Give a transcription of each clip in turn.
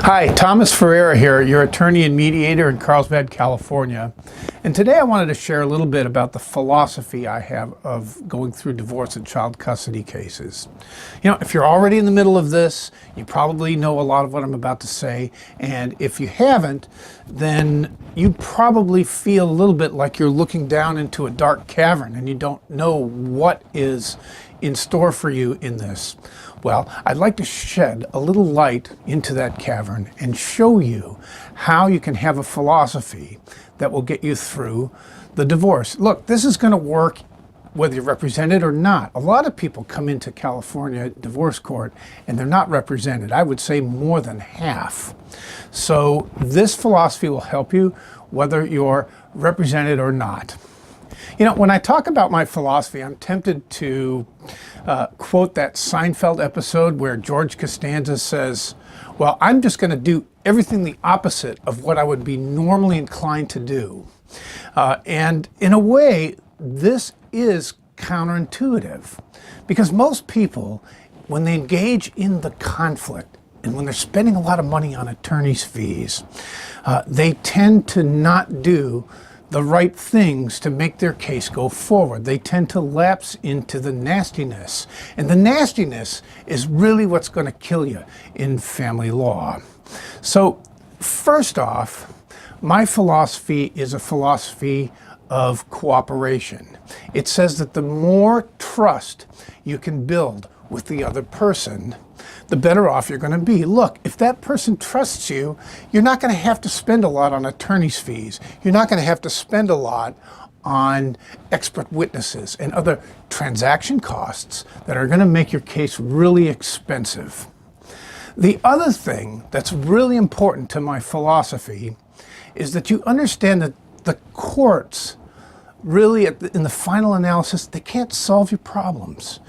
Hi, Thomas Ferreira here, your attorney and mediator in Carlsbad, California. And today I wanted to share a little bit about the philosophy I have of going through divorce and child custody cases. You know, if you're already in the middle of this, you probably know a lot of what I'm about to say. And if you haven't, then you probably feel a little bit like you're looking down into a dark cavern and you don't know what is in store for you in this. Well, I'd like to shed a little light into that cavern and show you how you can have a philosophy that will get you through the divorce. Look, this is going to work whether you're represented or not. A lot of people come into California divorce court and they're not represented. I would say more than half. So this philosophy will help you whether you're represented or not. You know, when I talk about my philosophy, I'm tempted to quote that Seinfeld episode where George Costanza says, well, I'm just going to do everything the opposite of what I would be normally inclined to do. And in a way, this is counterintuitive because most people, when they engage in the conflict and when they're spending a lot of money on attorney's fees, they tend to not do the right things to make their case go forward. They tend to lapse into the nastiness. And the nastiness is really what's going to kill you in family law. So first off, my philosophy is a philosophy of cooperation. It says that the more trust you can build with the other person, the better off you're going to be. Look, if that person trusts you, you're not going to have to spend a lot on attorney's fees. You're not going to have to spend a lot on expert witnesses and other transaction costs that are going to make your case really expensive. The other thing that's really important to my philosophy is that you understand that the courts really, in the final analysis, they can't solve your problems.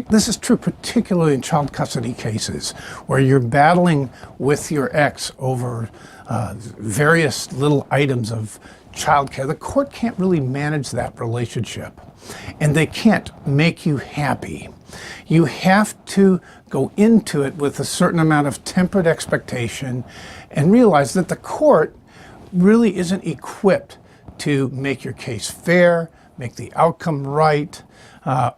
This is true particularly in child custody cases where you're battling with your ex over various little items of child care. The court can't really manage that relationship, and they can't make you happy. You have to go into it with a certain amount of tempered expectation and realize that the court really isn't equipped to make your case fair, make the outcome right,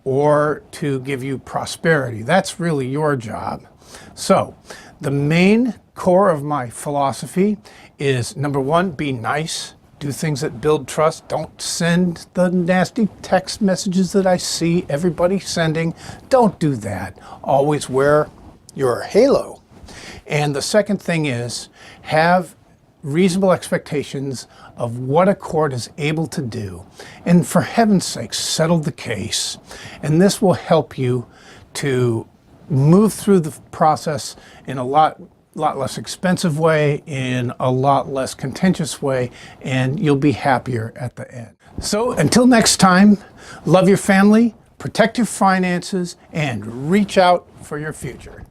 or to give you prosperity. That's really your job. So the main core of my philosophy is, number one, be nice. Do things that build trust. Don't send the nasty text messages that I see everybody sending. Don't do that. Always wear your halo. And the second thing is, have reasonable expectations of what a court is able to do. And for heaven's sake, settle the case. And this will help you to move through the process in a lot less expensive way, in a lot less contentious way, and you'll be happier at the end. So until next time, love your family, protect your finances, and reach out for your future.